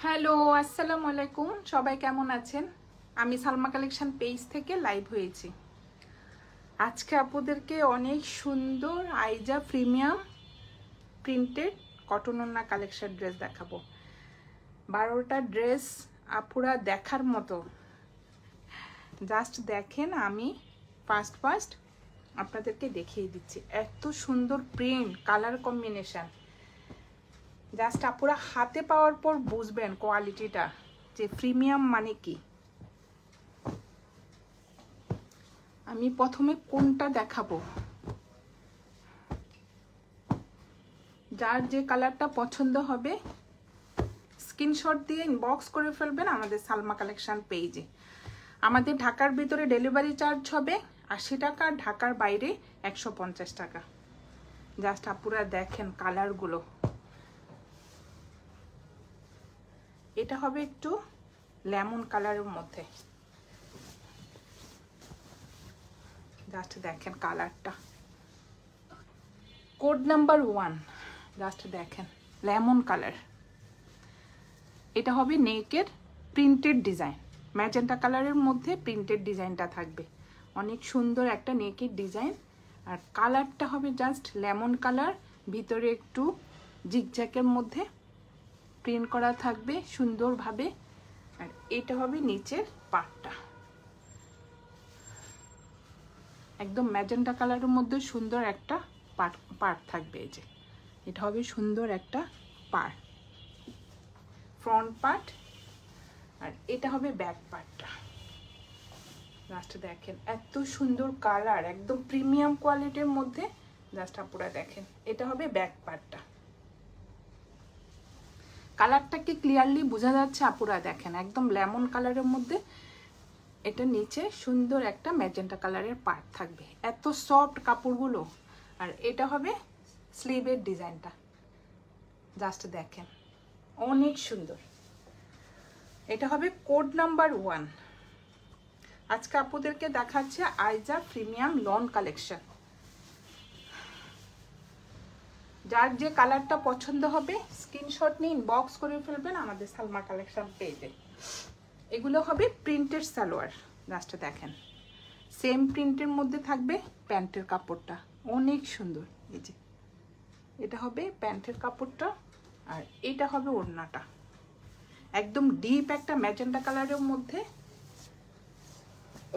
Hello, আসসালামু আলাইকুম। সবাই কেমন আছেন? আমি সালমা কালেকশন পেজ থেকে লাইভ হয়েছি। আজকে আপনাদেরকে অনেক সুন্দর আইজা প্রিমিয়াম প্রিন্টেড কটন ওড়না কালেকশন ড্রেস দেখাবো। 12টা ড্রেস আপুরা দেখার মতো। জাস্ট দেখেন, আমি ফার্স্ট আপনাদেরকে দেখিয়ে দিচ্ছি। এত সুন্দর প্রিন্ট, কালার কম্বিনেশন, জাস্ট আপুরা হাতে পাওয়ার পর বুঝবেন কোয়ালিটিটা যে প্রিমিয়াম মানে কি। আমি প্রথমে কোনটা দেখাবো, যার যে কালারটা পছন্দ হবে স্ক্রিনশট দিয়ে ইনবক্স করে ফেলবেন আমাদের সালমা কালেকশন পেজে। আমাদের ঢাকার ভিতরে ডেলিভারি চার্জ হবে 80 টাকা, ঢাকার বাইরে 150 টাকা। জাস্ট আপুরা দেখেন কালারগুলো। এটা হবে একটু লেমন কালারের মধ্যে। জাস্ট দেখেন কালারটা, কোড নাম্বার 1। জাস্ট দেখেন লেমন কালার। এটা হবে নেকের প্রিন্টেড ডিজাইন, ম্যাজেন্টা কালারের মধ্যে প্রিন্টেড ডিজাইনটা থাকবে। অনেক সুন্দর একটা নেকের ডিজাইন। আর কালারটা হবে জাস্ট লেমন কালার, ভিতরে একটু জিগজ্যাকের মধ্যে প্রিন্ট করা থাকবে সুন্দরভাবে। আর এটা হবে নিচের পার্টটা, একদম ম্যাজেন্টা কালারের মধ্যে সুন্দর একটা পার্ট থাকবে। এই যে এটা হবে সুন্দর একটা পার্ট, ফ্রন্ট পার্ট। আর এটা হবে ব্যাক পার্টটা। জাস্ট দেখেন এত সুন্দর কালার, একদম প্রিমিয়াম কোয়ালিটির মধ্যে। জাস্ট আপুরা দেখেন, এটা হবে ব্যাক পার্টটা। কালারটাকে ক্লিয়ারলি বোঝা যাচ্ছে আপুরা দেখেন, একদম লেমন কালারের মধ্যে। এটা নিচে সুন্দর একটা ম্যাজেন্টা কালারের পার্ট থাকবে, এত সফট কাপড়গুলো। আর এটা হবে স্লিভের ডিজাইনটা। জাস্ট দেখেন অনেক সুন্দর। এটা হবে কোড নাম্বার 1। আজকে আপুদেরকে দেখাচ্ছে আইজা প্রিমিয়াম লন কালেকশন। যার যে কালারটা পছন্দ হবে স্ক্রিনশট নিয়ে ইনবক্স করে ফেলবেন আমাদের সালমা কালেকশন পেজে। এগুলো হবে প্রিন্টেড সালোয়ার। জাস্ট দেখেন সেম প্রিন্টের মধ্যে থাকবে প্যান্টের কাপড়টা, অনেক সুন্দর। এই যে এটা হবে প্যান্টের কাপড়টা, আর এটা হবে ওড়নাটা। একদম ডিপ একটা ম্যাজেন্টা কালারের মধ্যে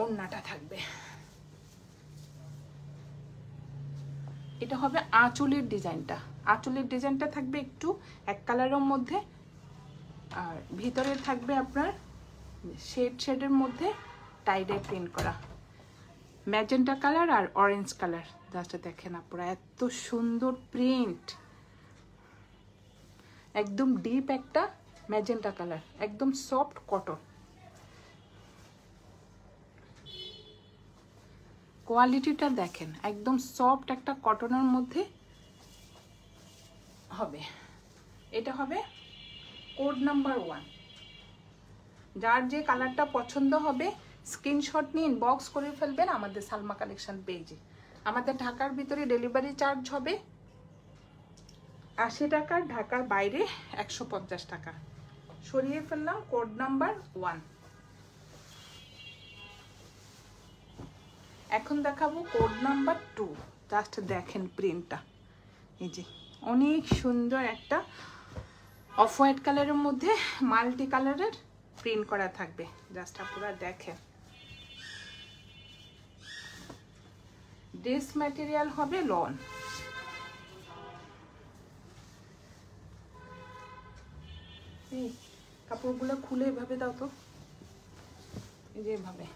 ওড়নাটা থাকবে। এটা হবে আঁচলের ডিজাইনটা। আঁচলের ডিজাইনটা থাকবে একটু এক কালারের মধ্যে, আর ভিতরে থাকবে আপনার শেডের মধ্যে টাইডে প্রিন্ট করা ম্যাজেন্টা কালার আর অরেঞ্জ কালার। জাস্ট দেখেন আপনারা এত সুন্দর প্রিন্ট, একদম ডিপ একটা ম্যাজেন্টা কালার, একদম সফট কটন। কোয়ালিটিটা দেখেন, একদম সফট একটা কটনের মধ্যে হবে। এটা হবে কোড নাম্বার 1। যার যে কালারটা পছন্দ হবে স্ক্রিনশট নিয়ে ইনবক্স করে ফেলবেন আমাদের সালমা কালেকশন পেজে। আমাদের ঢাকার ভিতরে ডেলিভারি চার্জ হবে 80 টাকা, ঢাকার বাইরে 150 টাকা। সরিয়ে ফেললাম কোড নাম্বার 1। এখন দেখাবো কোড নাম্বার 2। জাস্ট দেখেন প্রিন্টটা। এই যে অনেক সুন্দর একটা অফ হোয়াইট কালারের মধ্যে মাল্টি কালারের প্রিন্ট করা থাকবে। জাস্ট আপনারা দেখেন, ড্রেস ম্যাটেরিয়াল হবে লন। এই কাপড়গুলো খুলে এভাবে দাও তো, এই যে এভাবে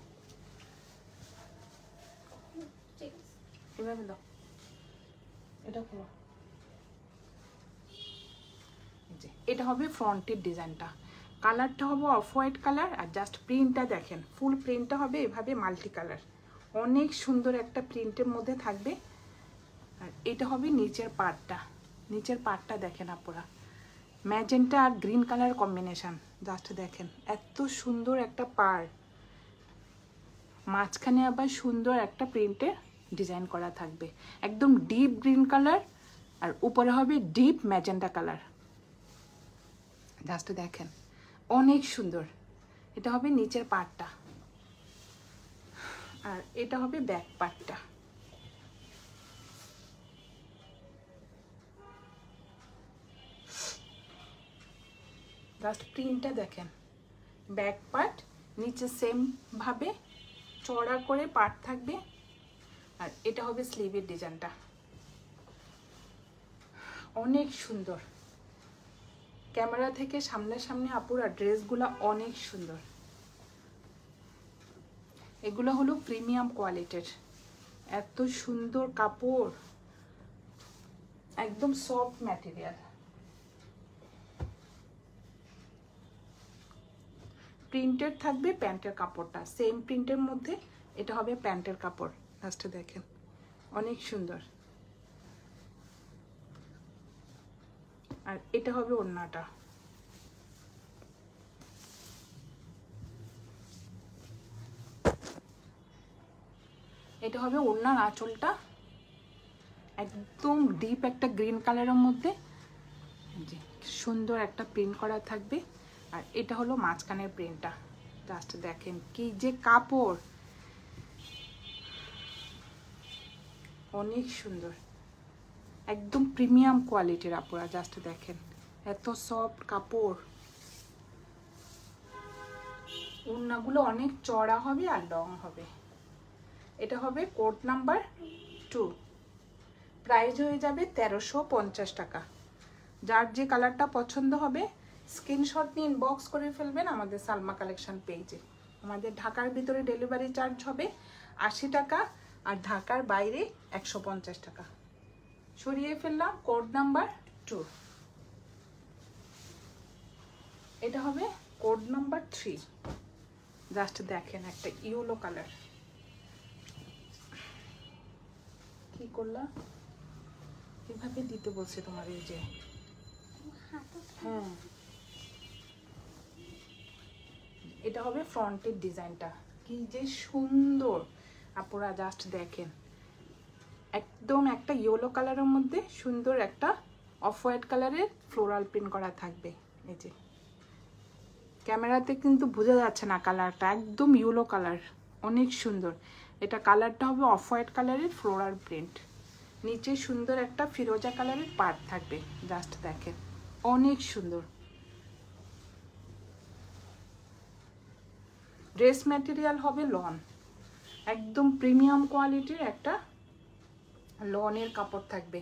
এভাবে দাও, এটা খোলো। এটা হবে ফ্রন্টের ডিজাইনটা। কালারটা হবে অফ হোয়াইট কালার, আর জাস্ট প্রিন্টটা দেখেন, ফুল প্রিন্টটা হবে এভাবে মাল্টি কালার। অনেক সুন্দর একটা প্রিন্টের মধ্যে থাকবে। আর এটা হবে নিচের পার্টটা। নিচের পার্টটা দেখেন আপনারা, ম্যাজেন্টা আর গ্রিন কালার কম্বিনেশন। জাস্ট দেখেন এত সুন্দর একটা পার্ট, মাঝখানে আবার সুন্দর একটা প্রিন্টের ডিজাইন করা থাকবে, একদম ডিপ গ্রিন কালার, আর উপরে হবে ডিপ ম্যাজেন্টা কালার। জাস্ট দেখেন অনেক সুন্দর। এটা হবে নিচের পার্টটা, আর এটা হবে ব্যাক পার্টটা। জাস্ট প্রিন্টটা দেখেন, ব্যাক পার্ট নিচে সেম ভাবে চড়া করে পার্ট থাকবে, আর এটা হবে স্লিভের ডিজাইনটা। অনেক সুন্দর। ক্যামেরা থেকে সামনাসামনি আপুরা ড্রেসগুলো অনেক সুন্দর। এগুলো হলো প্রিমিয়াম কোয়ালিটির, এত সুন্দর কাপড়, একদম সফট ম্যাটেরিয়াল। প্রিন্টেড থাকবে প্যান্টের কাপড়টা, সেম প্রিন্টের মধ্যে এটা হবে প্যান্টের কাপড়। লাস্টে দেখেন অনেক সুন্দর। আর এটা হবে ওড়নাটা। এটা হবে ওড়নার আঁচলটা, একদম ডিপ একটা গ্রিন কালারের মধ্যে সুন্দর একটা প্রিন্ট করা থাকবে। আর এটা হলো মাঝখানের প্রিন্টটা। জাস্ট দেখেন কি যে কাপড়, অনেক সুন্দর, একদম প্রিমিয়াম কোয়ালিটির আপুরা। জাস্ট দেখেন এত সফট কাপড়। ওড়নাগুলো অনেক চড়া হবে আর লং হবে। এটা হবে কোড নাম্বার 2, প্রাইস হয়ে যাবে 1350 টাকা। যার যে কালারটা পছন্দ হবে স্ক্রিনশট নিয়ে ইনবক্স করে ফেলবেন আমাদের সালমা কালেকশন পেজে। আমাদের ঢাকার ভিতরে ডেলিভারি চার্জ হবে 80 টাকা, আর ঢাকার বাইরে 150 টাকা। সরিয়ে ফেললাম কোড নাম্বার 2। এটা হবে কোড নাম্বার 3। জাস্ট দেখেন একটা ইয়েলো কালার। কি করলা? কিভাবে দিতে বলছে তোমার? এই যে হ্যাঁ, এটা হবে ফ্রন্টের ডিজাইনটা, কি যে সুন্দর আপুরা। জাস্ট দেখেন একদম একটা ইয়েলো কালারের মধ্যে সুন্দর একটা অফ হোয়াইট কালারের ফ্লোরাল প্রিন্ট করা থাকবে। এই যে ক্যামেরাতে কিন্তু বোঝা যাচ্ছে না কালারটা, একদম ইয়েলো কালার, অনেক সুন্দর। এটা কালারটা হবে অফ হোয়াইট কালারের ফ্লোরাল প্রিন্ট, নিচে সুন্দর একটা ফিরোজা কালারের পার্ট থাকবে। জাস্ট দেখেন অনেক সুন্দর। ড্রেস ম্যাটেরিয়াল হবে লন, একদম প্রিমিয়াম কোয়ালিটির একটা লনের কাপড় থাকবে।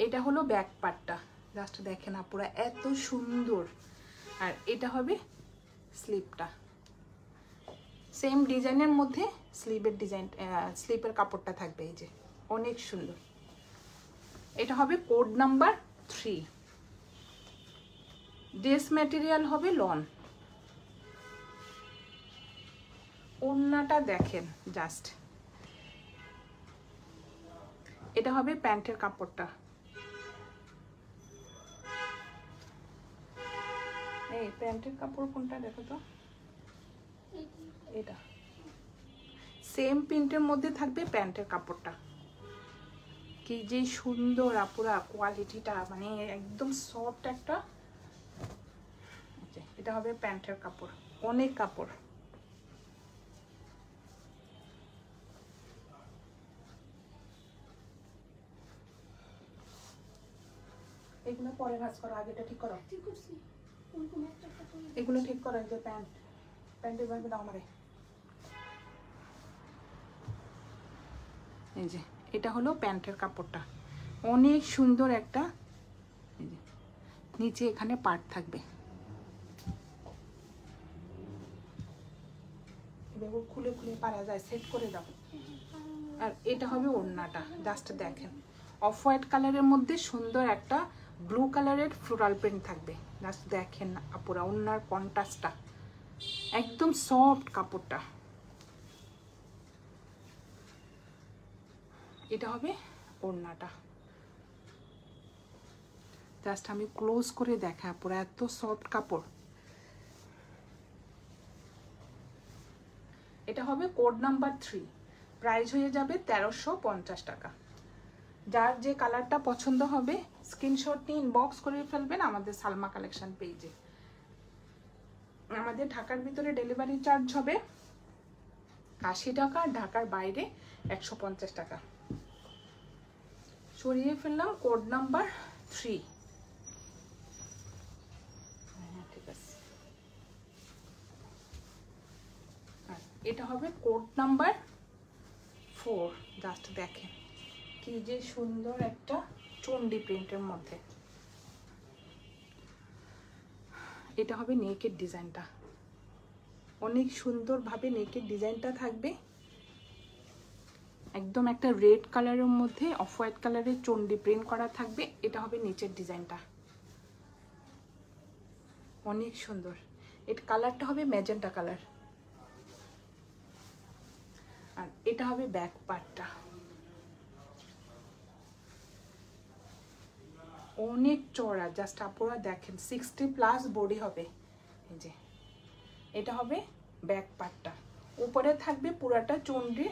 এটা হলো ব্যাক পার্টটা। জাস্ট দেখেন আপুরা এত সুন্দর। আর এটা হবে স্লিপটা, সেম ডিজাইনের মধ্যে স্লিভের ডিজাইন, স্লিপের কাপড়টা থাকবে। এই যে অনেক সুন্দর। এটা হবে কোড নাম্বার 3। ড্রেস ম্যাটেরিয়াল হবে লন। ওড়নাটা দেখেন জাস্ট, এটা হবে প্যান্টের কাপড়টা। এই প্যান্টের কাপড় কোনটা দেখো তো? এটা সেম প্রিন্টের মধ্যে থাকবে প্যান্টের কাপড়টা। কি যে সুন্দর আপুরা কোয়ালিটিটা, মানে একদম সফট একটা। এটা হবে প্যান্টের কাপড়, অনেক কাপড়। এগুলো পরে ভাঁজ করো, আগেটা ঠিক করো। এগুলো ঠিক করো। এই যে প্যান্টের ভাবে দাও আমারে। এই যে এটা হলো প্যান্টের কাপড়টা, অনেক সুন্দর একটা। এই যে নিচে এখানে পার্ট থাকবে, এভাবে খুলে খুলে পারা যায়, সেট করে দাও। আর এটা হবে ওড়নাটা। জাস্ট দেখেন অফ হোয়াইট কালারের মধ্যে সুন্দর একটা ব্লু কালারের ফ্লোরাল প্রিন্ট থাকবে। জাস্ট দেখেন আপুরা ওড়নার কন্ট্রাস্টটা, একদম সফট কাপড়টা। এটা হবে ওড়নাটা। জাস্ট আমি ক্লোজ করে দেখা আপুরা, এত সফট কাপড়। এটা হবে কোড নাম্বার 3, প্রাইস হয়ে যাবে 1350 টাকা। যার যে কালারটা পছন্দ হবে স্ক্রিনশট নিয়ে ইনবক্স করে ফেলবেন আমাদের সালমা কালেকশন পেজে। আমাদের ঢাকার ভিতরে ডেলিভারি চার্জ হবে 80 টাকা, ঢাকার বাইরে 150 টাকা। সরিয়ে ফেললাম কোড নাম্বার 3। ঠিক আছে, এটা হবে কোড নাম্বার 4। জাস্ট দেখেন কি যে সুন্দর একটা চন্ডি প্রিন্টের মধ্যে। এটা হবে নেকের ডিজাইনটা, অনেক সুন্দরভাবে নেকের ডিজাইনটা থাকবে। একদম একটা রেড কালারের মধ্যে অফ হোয়াইট কালারের চন্ডি প্রিন্ট করা থাকবে। এটা হবে নিচের ডিজাইনটা, অনেক সুন্দর। এর কালারটা হবে ম্যাজেন্টা কালার। আর এটা হবে ব্যাক পার্টটা, অনেক চড়া। জাস্ট আপনারা দেখেন 60+ বডি হবে। এই যে এটা হবে ব্যাক পার্টটা, উপরে থাকবে পুরাটা চন্ডি,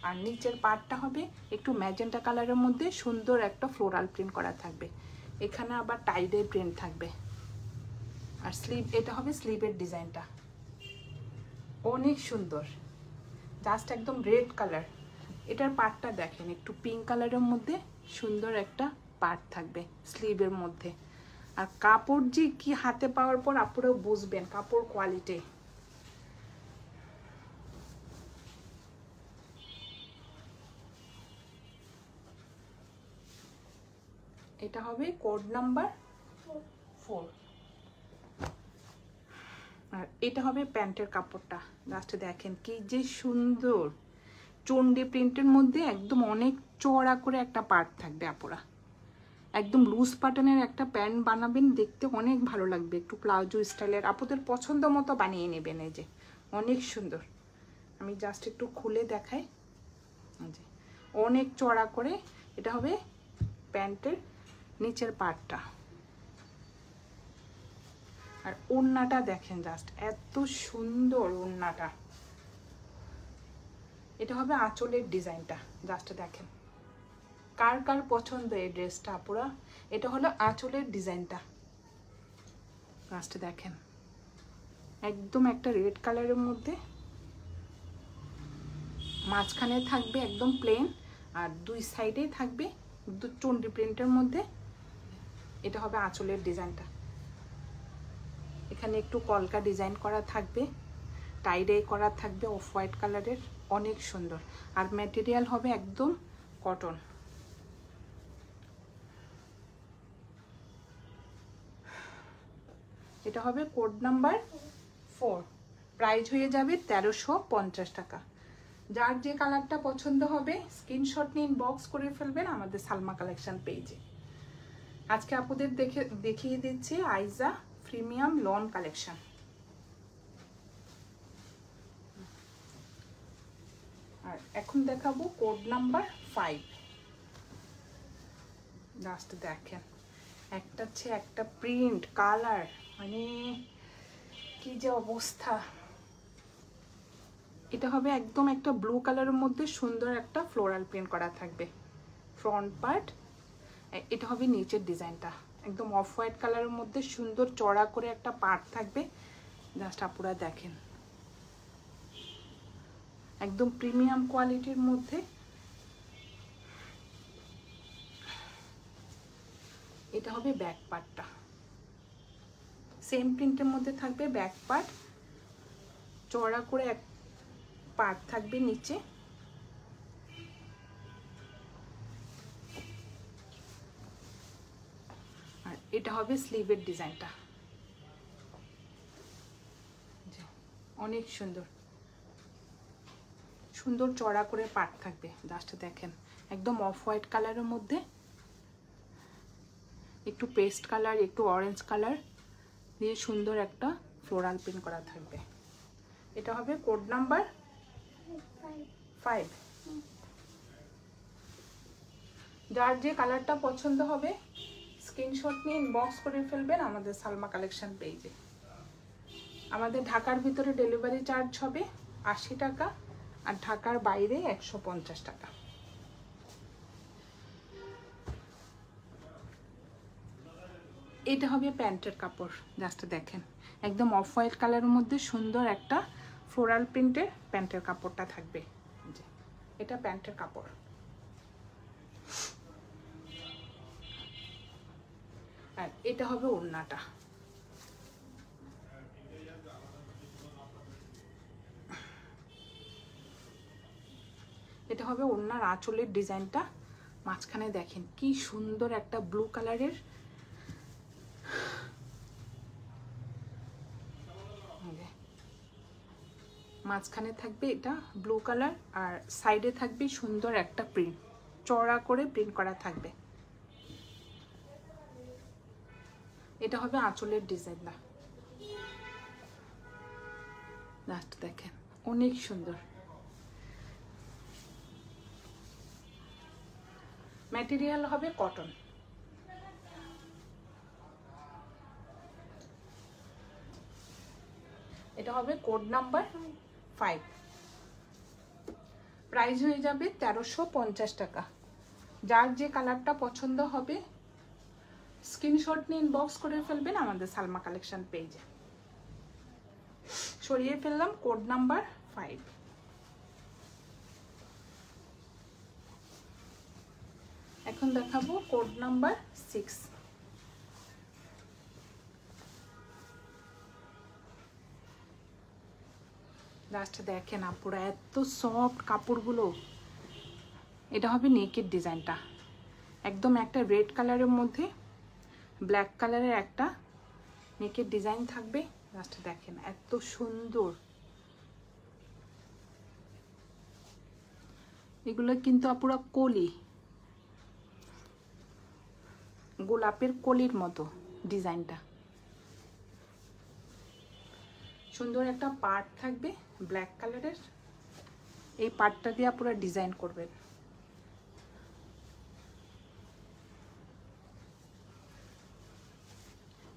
আর নিচের পার্টটা হবে একটু ম্যাজেন্টা কালারের মধ্যে সুন্দর একটা ফ্লোরাল প্রিন্ট করা থাকবে। এখানে আবার টাইডের প্রিন্ট থাকবে। আর স্লিভ, এটা হবে স্লিভের ডিজাইনটা, অনেক সুন্দর। জাস্ট একদম রেড কালার। এটার পার্টটা দেখেন একটু পিঙ্ক কালারের মধ্যে সুন্দর একটা পার্ট থাকবে স্লিভের মধ্যে। আর কাপড় যে কি হাতে পাওয়ার পর আপনারাও বুঝবেন কাপড় কোয়ালিটি। এটা হবে কোড নাম্বার 4। আর এটা হবে প্যান্টের কাপড়টা। জাস্ট দেখেন কি যে সুন্দর চন্ডি প্রিন্টের মধ্যে একদম অনেক চওড়া করে একটা পার্ট থাকবে। আপুরা একদম লুজ প্যাটার্নের একটা প্যান্ট বানাবেন, দেখতে অনেক ভালো লাগবে। একটু প্লাজো স্টাইলের আপনাদের পছন্দ মতো বানিয়ে নেবেন। এই যে অনেক সুন্দর। আমি জাস্ট একটু খুলে দেখাই। যে অনেক চড়া করে এটা হবে প্যান্টের নিচের পার্টটা। আর ওড়নাটা দেখেন, জাস্ট এত সুন্দর ওড়নাটা। এটা হবে আঁচলের ডিজাইনটা। জাস্ট দেখেন কার কার পছন্দ এই ড্রেসটা আপুরা। এটা হলো আঁচলের ডিজাইনটা। জাস্ট দেখেন একদম একটা রেড কালারের মধ্যে, মাঝখানে থাকবে একদম প্লেন, আর দুই সাইডে থাকবে চন্ডি প্রিন্টের মধ্যে। এটা হবে আঁচলের ডিজাইনটা। এখানে একটু কলকা ডিজাইন করা থাকবে, টাইডে করা থাকবে অফ হোয়াইট কালারের, অনেক সুন্দর। আর ম্যাটেরিয়াল হবে একদম কটন। এটা হবে কোড নাম্বার 4। প্রাইস হয়ে যাবে 1350 টাকা। যার যে কালারটা পছন্দ হবে স্ক্রিনশট নিয়ে ইনবক্স করে ফেলবেন আমাদের সালমা কালেকশন পেজে। আজকে আপনাদের দেখিয়ে দিচ্ছি আইজা প্রিমিয়াম লন কালেকশন। আর এখন দেখাবো কোড নাম্বার 5। জাস্ট দেখেন একটা চেয়ে একটা প্রিন্ট কালার, মানে কি যে অবস্থা। এটা হবে একদম একটা ব্লু কালারের মধ্যে সুন্দর একটা ফ্লোরাল প্রিন্ট করা থাকবে ফ্রন্ট পার্ট। এটা হবে নিচের ডিজাইনটা, একদম অফ হোয়াইট কালারের মধ্যে সুন্দর চড়া করে একটা পার্ট থাকবে। জাস্ট আপুরা দেখেন একদম প্রিমিয়াম কোয়ালিটির মধ্যে। এটা হবে ব্যাক পার্টটা, সেম প্রিন্টের মধ্যে থাকবে ব্যাক পার্ট, চড়া করে এক পার্ট থাকবে নিচে। আর এটা হবে স্লিভের ডিজাইনটা, অনেক সুন্দর সুন্দর চড়া করে পার্ট থাকবে। জাস্ট দেখেন একদম অফ হোয়াইট কালারের মধ্যে একটু পেস্ট কালার একটু অরেঞ্জ কালার দিয়ে সুন্দর একটা ফ্লোরাল প্রিন্ট করা থাকবে। এটা হবে কোড নাম্বার 5। যার যে কালারটা পছন্দ হবে স্ক্রিনশট নিয়ে ইনবক্স করে ফেলবেন আমাদের সালমা কালেকশন পেজে। আমাদের ঢাকার ভিতরে ডেলিভারি চার্জ হবে 80 টাকা, আর ঢাকার বাইরে 150 টাকা। এটা হবে প্যান্টের কাপড়, জাস্ট দেখেন একদম অফ হোয়াইট কালারের মধ্যে সুন্দর একটা ফ্লোরাল প্রিন্টের প্যান্টের কাপড়টা থাকবে। এটা প্যান্টের কাপড়। আর এটা হবে ওড়নাটা। এটা হবে ওড়নার আঁচলের ডিজাইনটা। মাঝখানে দেখেন কি সুন্দর একটা ব্লু কালারের মাঝখানে থাকবে এটা ব্লু কালার, আর সাইডে থাকবে সুন্দর একটা প্রিন্ট, চড়া করে প্রিন্ট করা থাকবে। এটা হবে আঁচলের ডিজাইনটা, লাস্ট দেখেন অনেক সুন্দর। ম্যাটেরিয়াল হবে কটন। এটা হবে কোড নাম্বার 5। প্রাইস হয়ে যাবে 1350 টাকা। যার যে কালারটা পছন্দ হবে স্ক্রিনশট নিয়ে ইনবক্স করে ফেলবেন আমাদের সালমা কালেকশন পেজে। সরিয়ে ফেললাম কোড নাম্বার 5। এখন দেখাবো কোড নাম্বার 6। লাস্ট দেখেন আপুরা এত সফট কাপড়গুলো। এটা হবে নেকের ডিজাইনটা, একদম একটা রেড কালারের মধ্যে ব্ল্যাক কালারের একটা নেকের ডিজাইন থাকবে। লাস্ট দেখেন এত সুন্দর। এগুলো কিন্তু আপুরা কলি, গোলাপের কলির মতো ডিজাইনটা। সুন্দর একটা পার্ট থাকবে ব্ল্যাক কালারের, এই পার্টটা দিয়ে পুরো ডিজাইন করবেন।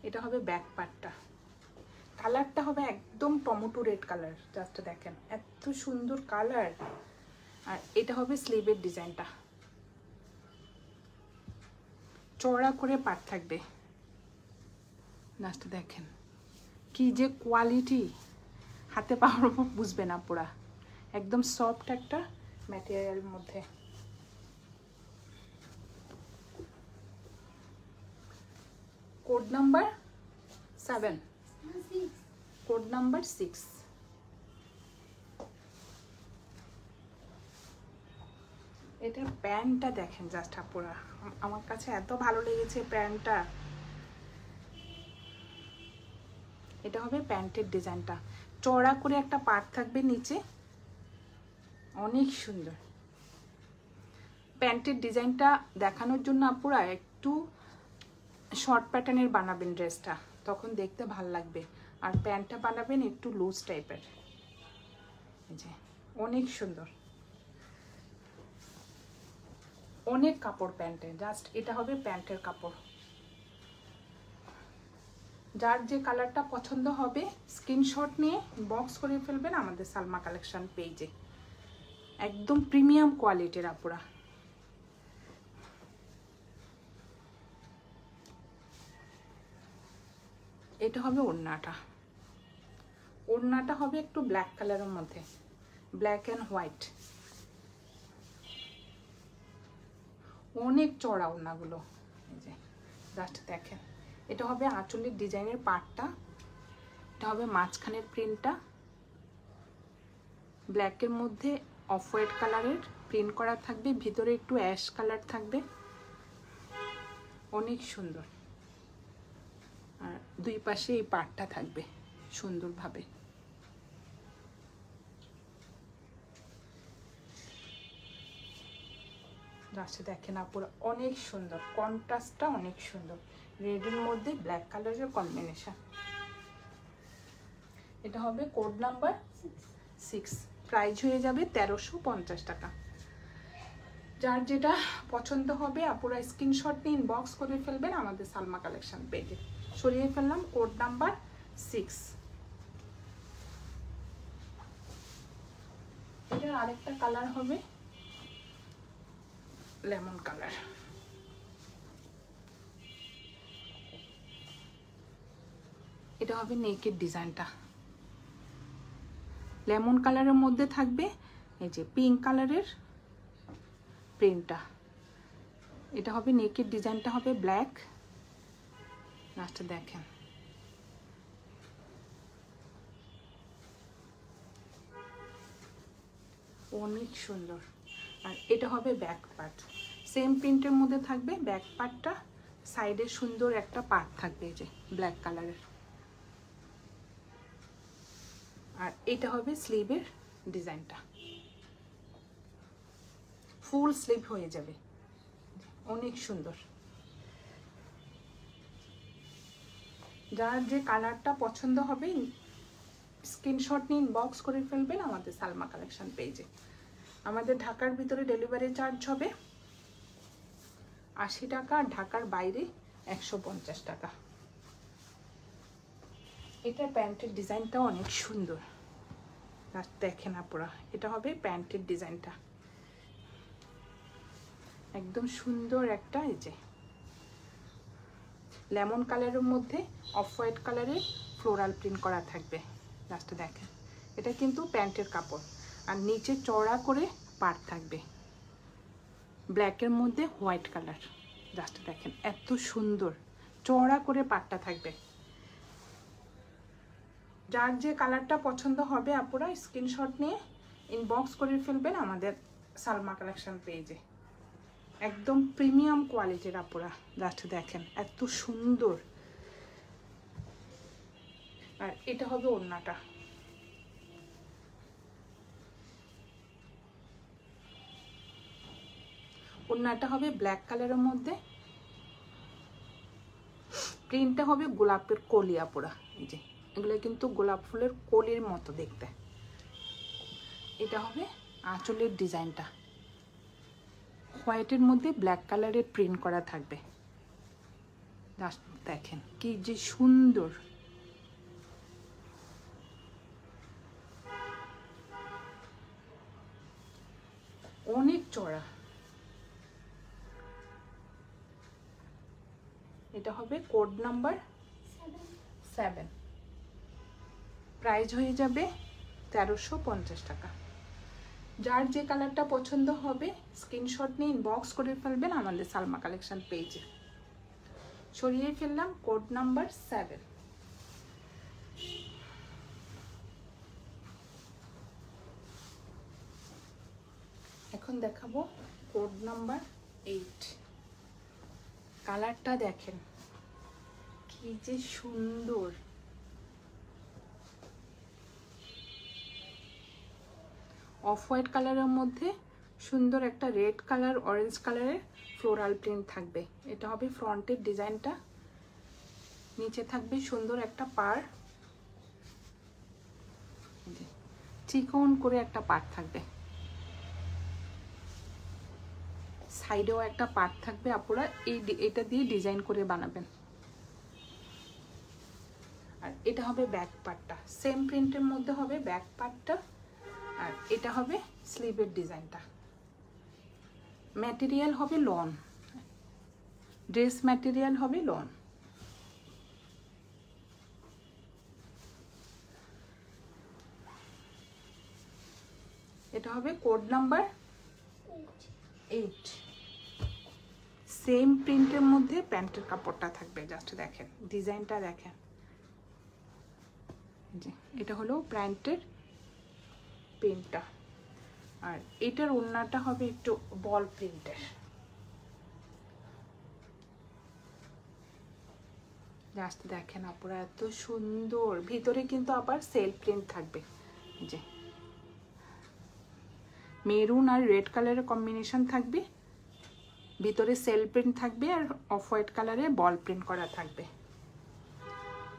এটা হবে ব্যাক পার্টটা, কালারটা হবে একদম টমেটো রেড কালার, জাস্ট দেখেন এত সুন্দর কালার। আর এটা হবে স্লিভের ডিজাইনটা, চওড়া করে পার্ট থাকবে। লাস্ট দেখেন কি যে কোয়ালিটি, হাতে পাওয়ার উপর বুঝবে না পুরা, একদম সফট একটা ম্যাটেরিয়ালের মধ্যে। Code number 7, code number 6। এটার প্যান্টটা দেখেন জাস্ট আপুরা, আমার কাছে এত ভালো লেগেছে প্যান্টটা। এটা হবে প্যান্টের ডিজাইনটা, চওড়া করে একটা পার্ট থাকবে নিচে, অনেক সুন্দর। প্যান্টের ডিজাইনটা দেখানোর জন্য আপুরা একটু শর্ট প্যাটার্নের বানাবেন ড্রেসটা, তখন দেখতে ভাল লাগবে। আর প্যান্টটা বানাবেন একটু লুজ টাইপের। এই যে অনেক সুন্দর, অনেক কাপড় প্যান্টে, জাস্ট এটা হবে প্যান্টের কাপড়। যার যে কালারটা পছন্দ হবে স্ক্রিনশট নিয়ে বক্স করে ফেলবেন আমাদের সালমা কালেকশন পেজে। একদম প্রিমিয়াম কোয়ালিটির আপুরা। এটা হবে ওড়নাটা, ওড়নাটা হবে একটু ব্ল্যাক কালারের মধ্যে, ব্ল্যাক অ্যান্ড হোয়াইট, অনেক চড়া ওড়নাগুলো। এই যে জাস্ট দেখেন, এটা হবে আঁচলের ডিজাইনের পার্টটা, এটা হবে মাঝখানের প্রিন্টটা, ব্ল্যাকের মধ্যে অফ হোয়াইট কালারের প্রিন্ট করা থাকবে, ভিতরে একটু অ্যাশ কালার থাকবে, অনেক সুন্দর। আর দুই পাশে এই পার্টটা থাকবে সুন্দরভাবে। লাস্টে দেখেন আপুরা অনেক সুন্দর, কন্ট্রাস্টটা অনেক সুন্দর, রেডের মধ্যে ব্ল্যাক কালারের কম্বিনেশন। এটা হবে কোড নাম্বার 6। প্রাইস হয়ে যাবে 1350 টাকা। যার যেটা পছন্দ হবে আপুরা স্ক্রিনশট নিয়ে ইনবক্স করে ফেলবেন আমাদের সালমা কালেকশন পেজে। সরিয়ে ফেললাম কোড নাম্বার 6। এটার আরেকটা কালার হবে লেমন কালার। এটা হবে নেকের ডিজাইনটা, লেমন কালারের মধ্যে থাকবে এই যে পিঙ্ক কালারের প্রিন্টটা। এটা হবে নেকের ডিজাইনটা হবে ব্ল্যাক। লাস্টে দেখেন অনেক সুন্দর। আর এটা হবে ব্যাক পার্ট, সেম প্রিন্টের মধ্যে থাকবে। ব্যাক পার্টটা সাইডে সুন্দর একটা পার্ট থাকবে এই যে ব্ল্যাক কালারের। আর এটা হবে স্লিভের ডিজাইনটা, ফুল স্লিভ হয়ে যাবে, অনেক সুন্দর। যার যে কালারটা পছন্দ হবে স্ক্রিনশট নিয়ে ইনবক্স করে ফেলবেন আমাদের সালমা কালেকশন পেজে। আমাদের ঢাকার ভিতরে ডেলিভারি চার্জ হবে 80 টাকা, আর ঢাকার বাইরে 150 টাকা। এটা প্যান্টের ডিজাইনটা অনেক সুন্দর, দেখেন আপনারা। এটা হবে প্যান্টের ডিজাইনটা, একদম সুন্দর একটা এই যে লেমন কালারের মধ্যে অফ হোয়াইট কালারের ফ্লোরাল প্রিন্ট করা থাকবে। লাস্টে দেখেন এটা কিন্তু প্যান্টের কাপড়, আর নিচে চওড়া করে পাড় থাকবে ব্ল্যাকের মধ্যে হোয়াইট কালার। লাস্টে দেখেন এত সুন্দর চওড়া করে পাড়টা থাকবে। যার যে কালারটা পছন্দ হবে আপনারা স্ক্রিনশট নিয়ে ইনবক্স করে ফেলবেন আমাদের সালমা কালেকশন পেজে। একদম প্রিমিয়াম কোয়ালিটির আপনারা লাস্টে দেখেন এত সুন্দর। আর এটা হবে ওড়নাটা, ওড়নাটা হবে ব্ল্যাক কালারের মধ্যে, প্রিন্টটা হবে গোলাপের কলি আপনারা এই যে এগুলো কিন্তু গোলাপ ফুলের কলির মতো দেখতে। এটা হবে আঁচলের ডিজাইনটা, হোয়াইটের মধ্যে ব্ল্যাক কালারের প্রিন্ট করা থাকবে। দেখেন কি যে সুন্দর, অনেক চড়া। এটা হবে কোড নাম্বার 7, প্রাইস হয়ে যাবে 1350 টাকা। যার যে কালারটা পছন্দ হবে স্ক্রিনশট নিয়ে ইনবক্স করে ফেলবেন আমাদের সালমা কালেকশন পেজে। সরিয়ে ফেললাম কোড নাম্বার 7। এখন দেখাবো কোড নাম্বার 8। কালারটা দেখেন কি যে সুন্দর, অফ হোয়াইট কালারের মধ্যে সুন্দর একটা রেড কালার অরেঞ্জ কালারের ফ্লোরাল প্রিন্ট থাকবে। এটা হবে ফ্রন্টের ডিজাইনটা, নিচে থাকবে সুন্দর একটা পাড়, চিকন করে একটা পাড় থাকবে, সাইডেও একটা পার্ট থাকবে। আপনারা এটা দিয়ে ডিজাইন করে বানাবেন। আর এটা হবে ব্যাক পার্টটা, সেম প্রিন্টের মধ্যে হবে ব্যাক পার্টটা। আর এটা হবে স্লিভের ডিজাইনটা, ম্যাটেরিয়াল হবে লন, ড্রেস ম্যাটেরিয়াল হবে লন। এটা হবে কোড নাম্বার 8। সেম প্রিন্টের মধ্যে প্যান্টের কাপড়টা থাকবে। জাস্ট দেখেন ডিজাইনটা দেখেন, এটা হলো প্যান্টের প্রিন্টটা। আর এটার ওড়নাটা হবে একটু বল প্রিন্টের। জাস্ট দেখেন আপনারা এত সুন্দর, ভিতরে কিন্তু আবার সেলফ প্রিন্ট থাকবে। যে মেরুন আর রেড কালারের কম্বিনেশন থাকবে, ভিতরে সেলফ প্রিন্ট থাকবে, আর অফ হোয়াইট কালারে বল প্রিন্ট করা থাকবে।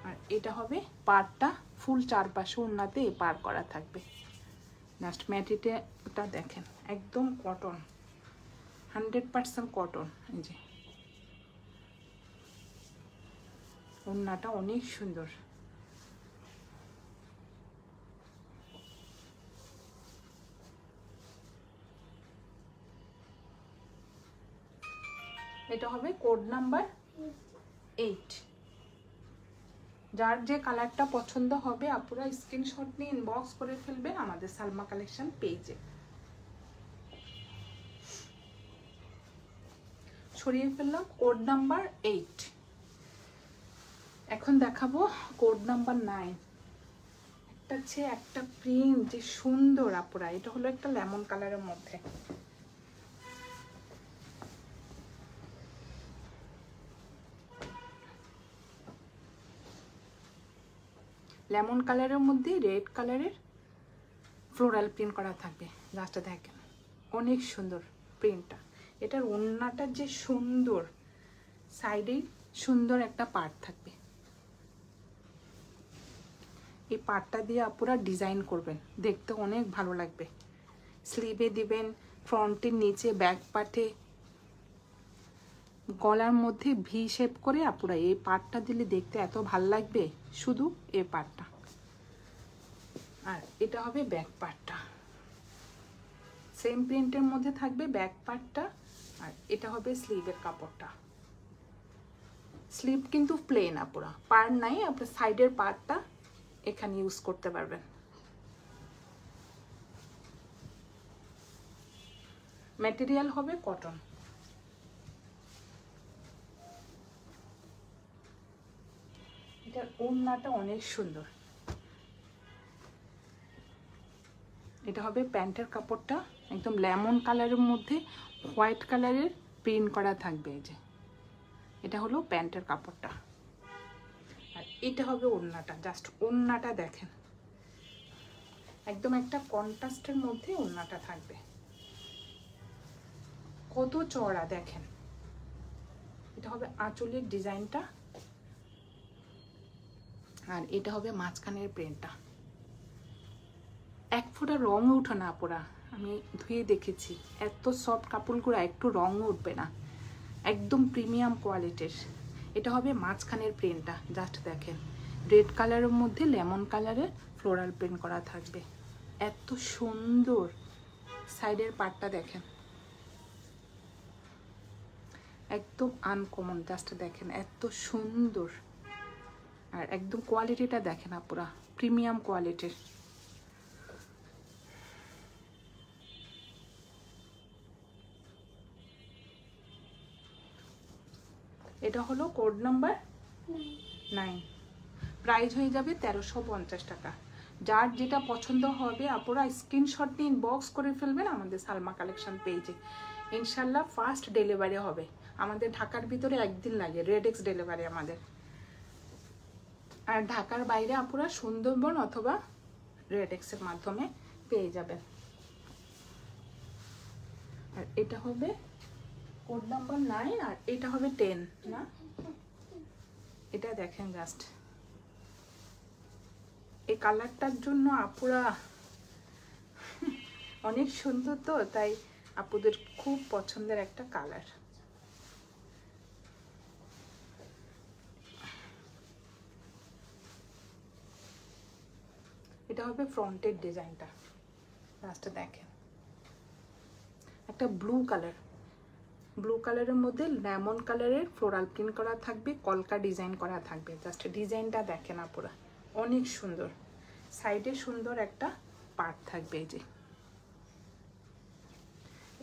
আর এটা হবে পাড়টা ফুল চারপাশে ওড়নাতে পার করা থাকবে। লাস্ট ম্যাটেরিয়ালটা দেখেন একদম কটন, 100% কটন। এই যে ওড়নাটা অনেক সুন্দর। এটা হবে কোড নাম্বার 8। যার যে কালারটা পছন্দ হবে আপুরা স্ক্রিনশট নিয়ে ইনবক্স করে ফেলবেন আমাদের সালমা কালেকশন পেজে। সরিয়ে ফেললাম কোড নাম্বার 8। এখন দেখাবো কোড নাম্বার 9। একটা প্রিন্ট যে সুন্দর আপুরা, এটা হলো একটা লেমন কালারের মধ্যে। লেমন কালারের মধ্যে রেড কালারের ফ্লোরাল প্রিন্ট করা থাকবে। লাস্টে দেখেন অনেক সুন্দর প্রিন্টটা। এটার ওড়নাটা যে সুন্দর, সাইডে সুন্দর একটা পার্ট থাকবে। এই পার্টটা দিয়ে আপুরা ডিজাইন করবেন, দেখতে অনেক ভালো লাগবে। স্লিভে দিবেন, ফ্রন্টের নিচে, ব্যাক পার্টে, গলার মধ্যে ভি শেপ করে আপুরা এই পার্টটা দিলে দেখতে এত ভালো লাগবে। শুধু এই পার্টটা, আর এটা হবে ব্যাক পার্টটা। সেম প্রিন্টের মধ্যে থাকবে ব্যাক পার্টটা, আর এটা হবে স্লিভের কাপড়টা। স্লিভ কিন্তু প্লেন আপুরা, পার্ট নাই। আপনার সাইডের পার্টটা এখানে ইউজ করতে পারবেন। ম্যাটেরিয়াল হবে কটন। এটার ওড়নাটা অনেক সুন্দর। এটা হবে প্যান্টের কাপড়টা, একদম লেমন কালারের মধ্যে হোয়াইট কালারের প্রিন্ট করা থাকবে। এই যে এটা হলো প্যান্টের কাপড়টা, আর এটা হবে ওড়নাটা। জাস্ট ওড়নাটা দেখেন, একদম একটা কন্ট্রাস্টের মধ্যে ওড়নাটা থাকবে। কত চওড়া দেখেন। এটা হবে আঁচলের ডিজাইনটা, আর এটা হবে মাঝখানের প্রিন্টটা। এক ফোঁটা রং উঠে না আপুরা, আমি ধুয়ে দেখেছি। এত সফট কাপড়গুলো একটু রং উঠবে না, একদম প্রিমিয়াম কোয়ালিটির। এটা হবে মাঝখানের প্রিন্টটা। জাস্ট দেখেন, রেড কালারের মধ্যে লেমন কালারের ফ্লোরাল প্রিন্ট করা থাকবে। এত সুন্দর। সাইডের পার্টটা দেখেন, একদম আনকমন। জাস্ট দেখেন এত সুন্দর, আর একদম কোয়ালিটিটা দেখেন আপুরা, প্রিমিয়াম কোয়ালিটির। এটা হলো কোড নাম্বার 9। প্রাইস হয়ে যাবে 1350 টাকা। যার যেটা পছন্দ হবে আপুরা স্ক্রিনশট নিয়ে ইনবক্স করে ফেলবেন আমাদের সালমা কালেকশন পেজে। ইনশাল্লাহ ফাস্ট ডেলিভারি হবে। আমাদের ঢাকার ভিতরে একদিন লাগে, রেডেক্স ডেলিভারি আমাদের। আর ঢাকার বাইরে আপুরা সুন্দরবন অথবা রেডেক্সের মাধ্যমে পেয়ে যাবেন। আর এটা হবে কোড নাম্বার 9, আর এটা হবে 10 না। এটা দেখেন জাস্ট, এই কালারটার জন্য আপুরা অনেক সুন্দর, তো তাই আপুদের খুব পছন্দের একটা কালার। এটা হবে ফ্রন্টের ডিজাইনটা। লাস্টে দেখেন একটা ব্লু কালার, ব্লু কালারের মধ্যে লেমন কালারের ফ্লোরাল প্রিন্ট করা থাকবে, কলকা ডিজাইন করা থাকবে। জাস্ট ডিজাইনটা দেখেন আপুরা, অনেক সুন্দর। সাইডে সুন্দর একটা পার্ট থাকবে। এই যে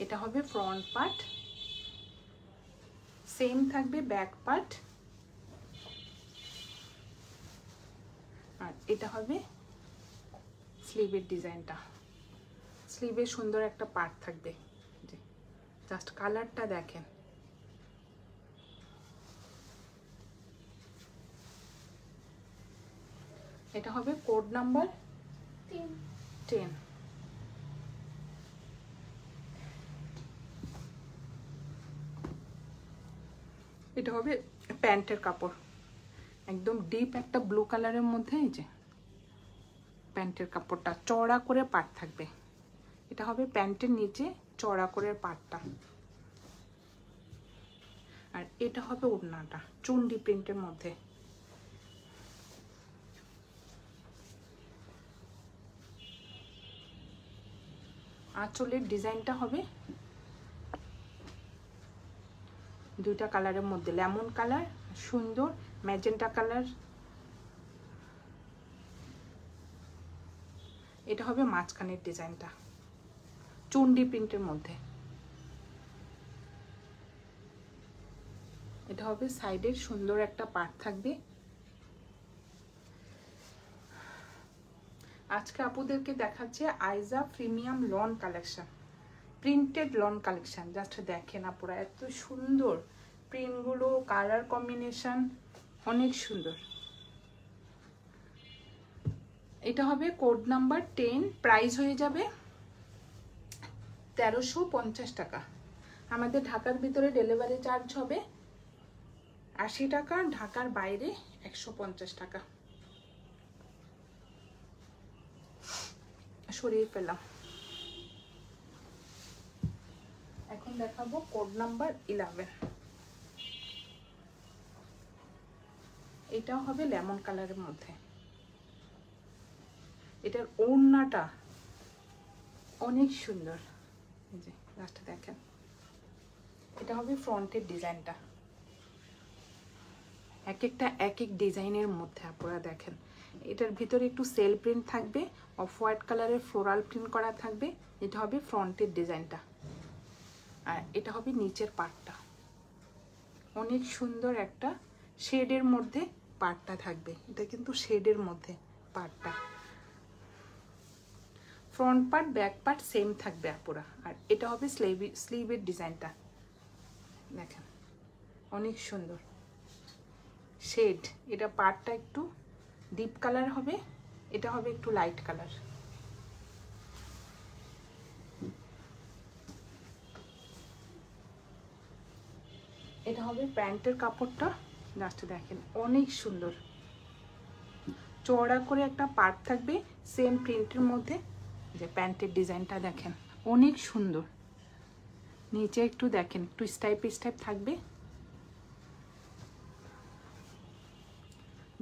এটা হবে ফ্রন্ট পার্ট, সেম থাকবে ব্যাক পার্ট, আর এটা হবে স্লিভের ডিজাইনটা। স্লিভে সুন্দর একটা পার্ট থাকবে। জাস্ট কালারটা দেখেন, এটা হবে কোড নাম্বার 10। এটা হবে প্যান্টের কাপড়, একদম ডিপ একটা ব্লু কালারের মধ্যে। এই যে প্যান্টের কাপড়টা চওড়া করে পাট থাকবে। এটা হবে প্যান্টের নিচে চওড়া করে পাটটা, আর এটা হবে ওড়নাটা চুন্ডি প্রিন্টের মধ্যে। আঁচলের ডিজাইনটা হবে দুইটা কালারের মধ্যে, লেমন কালার সুন্দর, ম্যাজেন্টা কালার এটা হবে মাঝখানের ডিজাইনটা, চুন্ডি প্রিন্টের মধ্যে। এটা হবে সাইডের সুন্দর একটা পার্ট থাকবে। আজকে আপুদেরকে দেখাচ্ছে আইজা premium lawn collection, printed lawn collection. Just দেখেন আপুরা, এত সুন্দর প্রিন্টগুলো, কালার কম্বিনেশন অনেক সুন্দর। এটা হবে কোড নাম্বার 10, প্রাইস হয়ে যাবে 1350 টাকা। আমাদের ঢাকার ভিতরে ডেলিভারি চার্জ হবে 80 টাকা, ঢাকার বাইরে 150 টাকা। সরিয়ে ফেলাম। এখন দেখাবো কোড নাম্বার 11। এটাও হবে লেমন কালারের মধ্যে। এটার ওড়নাটা অনেক সুন্দর, এই যে লাস্টে দেখেন। এটা হবে ফ্রন্টের ডিজাইনটা, এক একটা এক এক ডিজাইনের মধ্যে আপনারা দেখেন। এটার ভিতরে একটু সেল প্রিন্ট থাকবে, অফ হোয়াইট কালারের ফ্লোরাল প্রিন্ট করা থাকবে। এটা হবে ফ্রন্টের ডিজাইনটা, আর এটা হবে নিচের পার্টটা। অনেক সুন্দর একটা শেডের মধ্যে পার্টটা থাকবে। এটা কিন্তু শেডের মধ্যে পার্টটা। Front part back part same থাকবে আপুরা। আর এটা হবে স্লিভের ডিজাইনটা, দেখেন অনেক সুন্দর শেড। এটা পার্টটা একটু ডিপ কালার হবে, এটা হবে একটু লাইট কালার। এটা হবে প্যান্টের কাপড়টা, জাস্ট দেখেন অনেক সুন্দর। চওড়া করে একটা পার্ট থাকবে সেম প্রিন্টের মধ্যে। যে প্যান্টের ডিজাইনটা দেখেন অনেক সুন্দর। নিচে একটু দেখেন একটু স্টাইপ স্টাইপ থাকবে।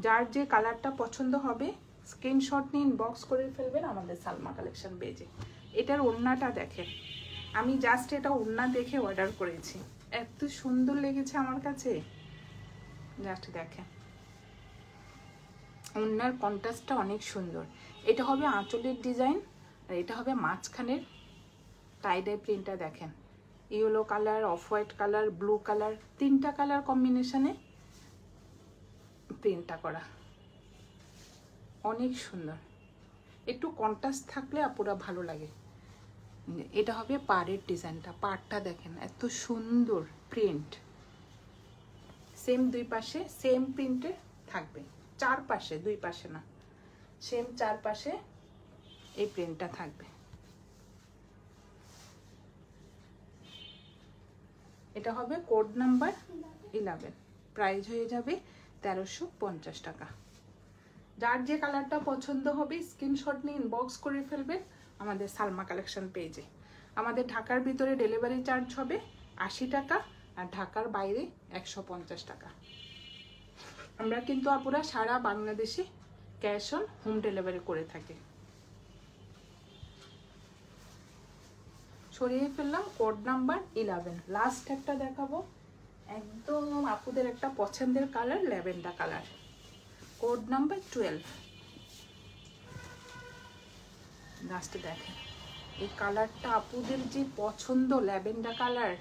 যার যে কালারটা পছন্দ হবে স্ক্রিনশট নিয়ে ইনবক্স করে ফেলবেন আমাদের সালমা কালেকশন পেজে। এটার ওড়নাটা দেখেন, আমি জাস্ট এটা ওড়না দেখে অর্ডার করেছি, এত সুন্দর লেগেছে আমার কাছে। জাস্ট দেখেন ওড়নার কন্ট্রাস্টটা অনেক সুন্দর। এটা হবে আঁচলের ডিজাইন, আর এটা হবে মাঝখানের টাইডাই প্রিন্টটা দেখেন। Yellow colour, off white colour, blue colour, তিনটা কালার কম্বিনেশনে প্রিন্টটা করা অনেক সুন্দর। একটু কন্ট্রাস্ট থাকলে আপুরা ভালো লাগে। এটা হবে পাড়ের ডিজাইনটা, পাড়টা দেখেন এত সুন্দর প্রিন্ট। সেম দুই পাশে সেম প্রিন্টের থাকবে, চার পাশে, দুই পাশে না, সেম চার পাশে এই প্রিন্টটা থাকবে। এটা হবে কোড নাম্বার 11, প্রাইস হয়ে যাবে 1350 টাকা। যার যে কালারটা পছন্দ হবে স্ক্রিনশট নিয়ে ইনবক্স করে ফেলবেন আমাদের সালমা কালেকশন পেজে। আমাদের ঢাকার ভিতরে ডেলিভারি চার্জ হবে 80 টাকা, আর ঢাকার বাইরে 150 টাকা। আমরা কিন্তু আপুরা সারা বাংলাদেশে ক্যাশ অন হোম ডেলিভারি করে থাকি। সরিয়ে ফেললাম কোড নাম্বার 11। লাস্ট একটা দেখাবো, একদম আপুদের একটা পছন্দের colour, lavender colour, code number 12। Last দেখেন এই কালারটা আপুদের যে পছন্দ, ল্যাভেন্ডার কালার,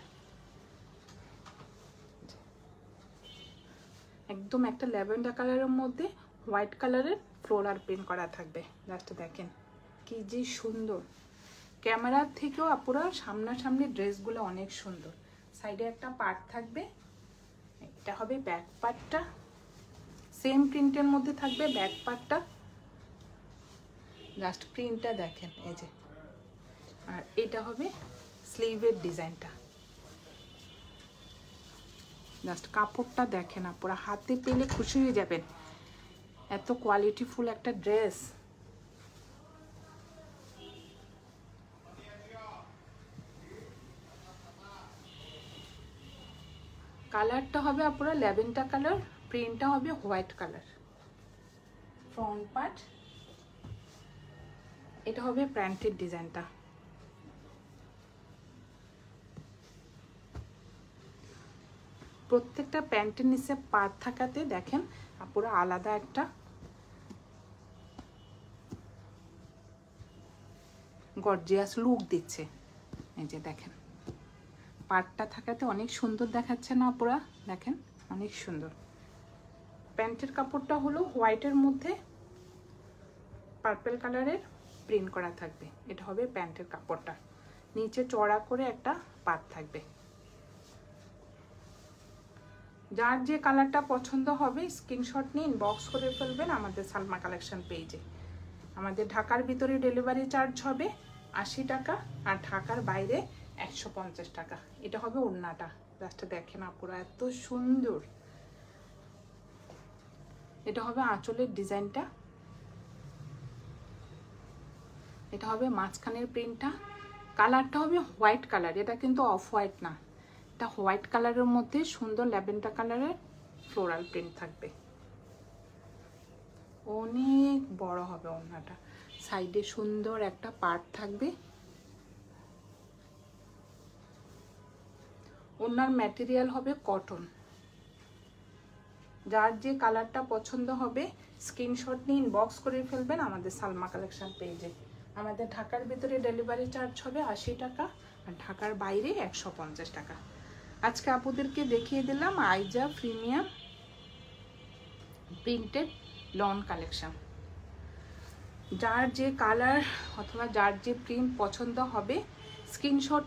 একদম একটা ল্যাভেন্ডার কালারের মধ্যে হোয়াইট কালারের ফ্লোরাল প্রিন্ট করা থাকবে। লাস্ট দেখেন কি যে সুন্দর। ক্যামেরার থেকেও আপুরা সামনাসামনি ড্রেসগুলো অনেক সুন্দর। সাইডে একটা পার্ট থাকবে, এটা হবে ব্যাক পার্টটা, সেম প্রিন্টের মধ্যে থাকবে ব্যাক পার্টটা। জাস্ট প্রিন্টটা দেখেন এই যে। আর এটা হবে স্লিভের ডিজাইনটা। জাস্ট কাপড়টা দেখেন আপুরা, হাতে পেলে খুশি হয়ে যাবেন, এত কোয়ালিটিফুল একটা ড্রেস। কালারটা হবে আপুরা ল্যাভেন্ডার কালার, প্রিন্টটা হবে হোয়াইট কালার। ফ্রন্ট পার্ট, এটা হবে প্যান্টের ডিজাইনটা। প্রত্যেকটা প্যান্টের নিচে পার্ট থাকাতে দেখেন আপুরা আলাদা একটা গর্জিয়াস লুক দিচ্ছে। এই যে দেখেন পাড়টা থাকাতে অনেক সুন্দর দেখাচ্ছে না পুরা, দেখেন অনেক সুন্দর। প্যান্টের কাপড়টা হলো হোয়াইটের মধ্যে পার্পল কালারের প্রিন্ট করা থাকবে, এটা হবে প্যান্টের কাপড়টা। নিচে চড়া করে একটা পাড় থাকবে। যার যে কালারটা পছন্দ হবে স্ক্রিনশট নিয়ে ইনবক্স করে ফেলবেন আমাদের সালমা কালেকশন পেজে। আমাদের ঢাকার ভিতরে ডেলিভারি চার্জ হবে 80 টাকা, আর ঢাকার বাইরে 150 টাকা। এটা হবে ওড়নাটা, জাস্ট দেখেন আপুরা এত সুন্দর। এটা হবে আঁচলের ডিজাইনটা, এটা হবে মাঝখানের প্রিন্টটা। কালারটা হবে হোয়াইট কালার, এটা কিন্তু অফ হোয়াইট না, এটা হোয়াইট কালারের মধ্যে সুন্দর ল্যাভেন্ডার কালারের ফ্লোরাল প্রিন্ট থাকবে। অনেক বড় হবে ওড়নাটা, সাইডে সুন্দর একটা পার্ট থাকবে। ওড়নার ম্যাটেরিয়াল হবে কটন। যার যে কালারটা পছন্দ হবে স্ক্রিনশট নিয়ে ইনবক্স করে ফেলবেন আমাদের সালমা কালেকশন পেজে। আমাদের ঢাকার ভিতরে ডেলিভারি চার্জ হবে 80 টাকা, আর ঢাকার বাইরে 150 টাকা। আজকে আপুদেরকে দেখিয়ে দিলাম আইজা প্রিমিয়াম প্রিন্টেড লন কালেকশন। যার যে কালার অথবা যার যে প্রিন্ট পছন্দ হবে স্ক্রিনশট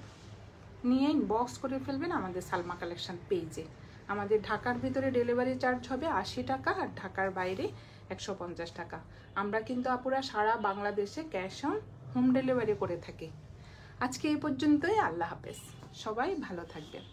নিয়ে ইনবক্স করে ফেলবেন আমাদের সালমা কালেকশন পেজে। আমাদের ঢাকার ভিতরে ডেলিভারি চার্জ হবে 80 টাকা, আর ঢাকার বাইরে 150 টাকা। আমরা কিন্তু আপুরা সারা বাংলাদেশে ক্যাশ অন হোম ডেলিভারি করে থাকি। আজকে এই পর্যন্তই, আল্লাহ হাফেজ, সবাই ভালো থাকবেন।